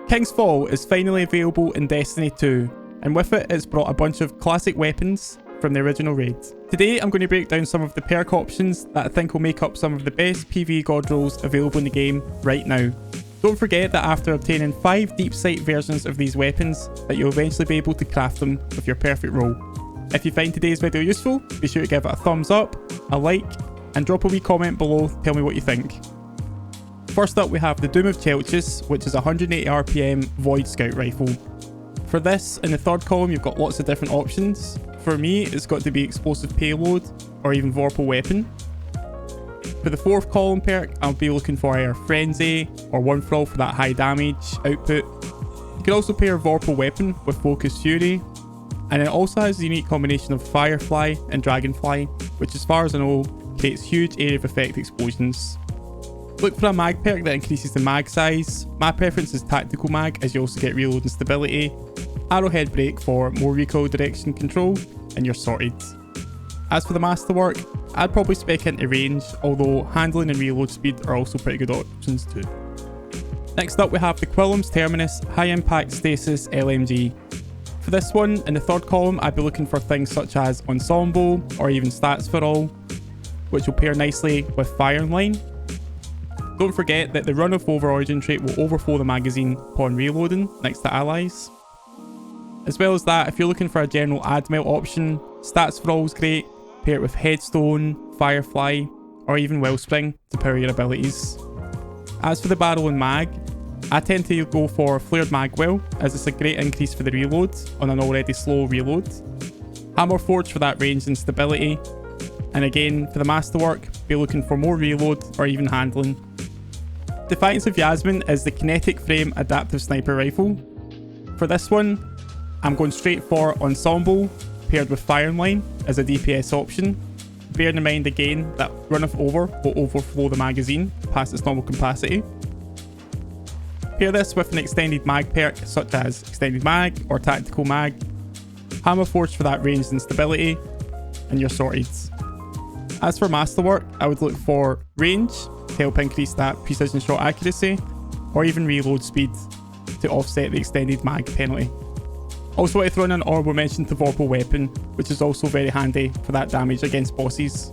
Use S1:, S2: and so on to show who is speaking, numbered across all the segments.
S1: Kingsfall is finally available in Destiny 2, and with it, it's brought a bunch of classic weapons from the original raid. Today, I'm going to break down some of the perk options that I think will make up some of the best PvE god rolls available in the game right now. Don't forget that after obtaining 5 deep sight versions of these weapons, that you'll eventually be able to craft them with your perfect roll. If you find today's video useful, be sure to give it a thumbs up, a like, and drop a wee comment below to tell me what you think. First up, we have the Doom of Chelchis, which is a 180 RPM Void Scout rifle. For this, in the third column, you've got lots of different options. For me, it's got to be explosive payload or even vorpal weapon. For the fourth column perk, I'll be looking for either Frenzy or One For All for that high damage output. You can also pair vorpal weapon with Focus Fury, and it also has a unique combination of Firefly and Dragonfly, which as far as I know, creates huge area of effect explosions. Look for a mag perk that increases the mag size. My preference is Tactical Mag, as you also get reload and stability. Arrowhead Break for more recoil direction control, and you're sorted. As for the masterwork, I'd probably spec into range, although handling and reload speed are also pretty good options too. Next up, we have the Qullim's Terminus High Impact Stasis LMG. For this one, in the third column, I'd be looking for things such as Ensemble or even Stats for All, which will pair nicely with Fire and Line. Don't forget that the run of over origin trait will overflow the magazine upon reloading next to allies. As well as that, if you're looking for a general add melt option, Stats for All is great, pair it with Headstone, Firefly, or even Wellspring to power your abilities. As for the barrel and mag, I tend to go for Flared Magwell, as it's a great increase for the reload on an already slow reload. Hammer Forge for that range and stability, and again for the masterwork, be looking for more reload or even handling. Defiance of Yasmin is the kinetic frame adaptive sniper rifle. For this one, I'm going straight for Ensemble paired with Fire and Line as a DPS option. Bearing in mind again that run of over will overflow the magazine past its normal capacity. Pair this with an extended mag perk such as Extended Mag or Tactical Mag. Hammer Forge for that range and stability, and you're sorted. As for masterwork, I would look for range to help increase that precision shot accuracy, or even reload speed to offset the extended mag penalty. Also want to throw in an honourable mention to vorpal weapon, which is also very handy for that damage against bosses.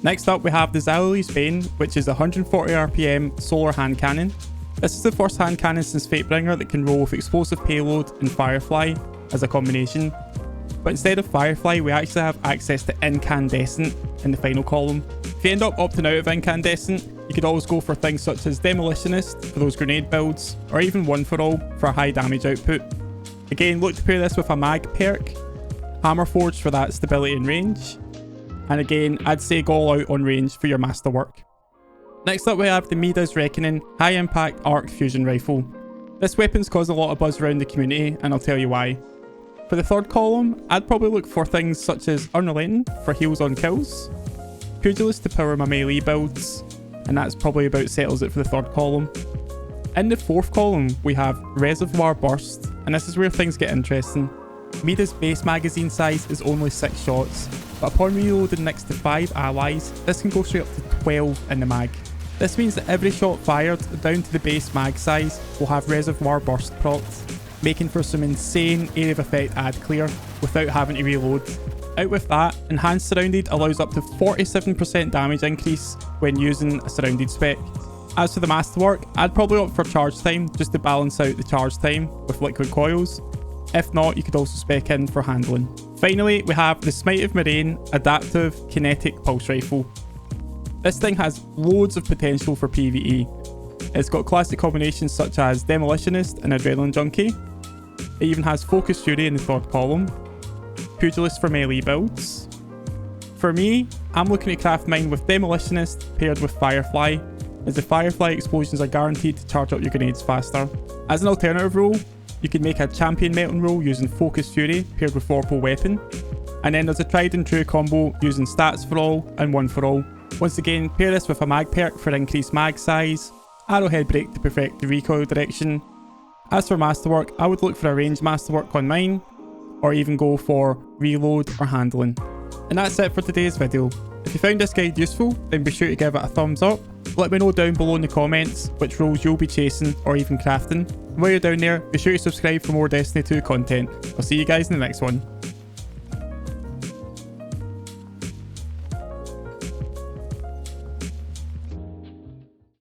S1: Next up, we have the Zaouli's Bane, which is a 140 RPM solar hand cannon. This is the first hand cannon since Fatebringer that can roll with explosive payload and Firefly as a combination. But instead of Firefly, we actually have access to Incandescent in the final column. If you end up opting out of Incandescent, you could always go for things such as Demolitionist for those grenade builds, or even One For All for a high damage output. Again, look to pair this with a mag perk, Hammer Forge for that stability and range, and again, I'd say go all out on range for your masterwork. Next up, we have the Midha's Reckoning High Impact Arc Fusion Rifle. This weapon's caused a lot of buzz around the community, and I'll tell you why. For the third column, I'd probably look for things such as Unrelenting for heals on kills, Pugilist to power my melee builds, and that's probably about settles it for the third column. In the fourth column, we have Reservoir Burst, and this is where things get interesting. Midha's base magazine size is only 6 shots, but upon reloading next to 5 allies, this can go straight up to 12 in the mag. This means that every shot fired down to the base mag size will have Reservoir Burst procs, making for some insane area of effect ad clear without having to reload. Out with that, Enhanced Surrounded allows up to 47% damage increase when using a surrounded spec. As for the masterwork, I'd probably opt for charge time just to balance out the charge time with liquid coils. If not, you could also spec in for handling. Finally, we have the Smite of Merain Adaptive Kinetic Pulse Rifle. This thing has loads of potential for PvE. It's got classic combinations such as Demolitionist and Adrenaline Junkie. It even has Focus Fury in the third column, Pugilist for melee builds. For me, I'm looking to craft mine with Demolitionist paired with Firefly, as the Firefly explosions are guaranteed to charge up your grenades faster. As an alternative role, you can make a champion melting roll using Focus Fury paired with Vorpal Weapon, and then there's a tried and true combo using Stats for All and One For All. Once again, pair this with a mag perk for increased mag size, Arrowhead Break to perfect the recoil direction. As for masterwork, I would look for a ranged masterwork on mine, or even go for reload or handling. And that's it for today's video. If you found this guide useful, then be sure to give it a thumbs up. Let me know down below in the comments which roles you'll be chasing or even crafting. And while you're down there, be sure to subscribe for more Destiny 2 content. I'll see you guys in the next one.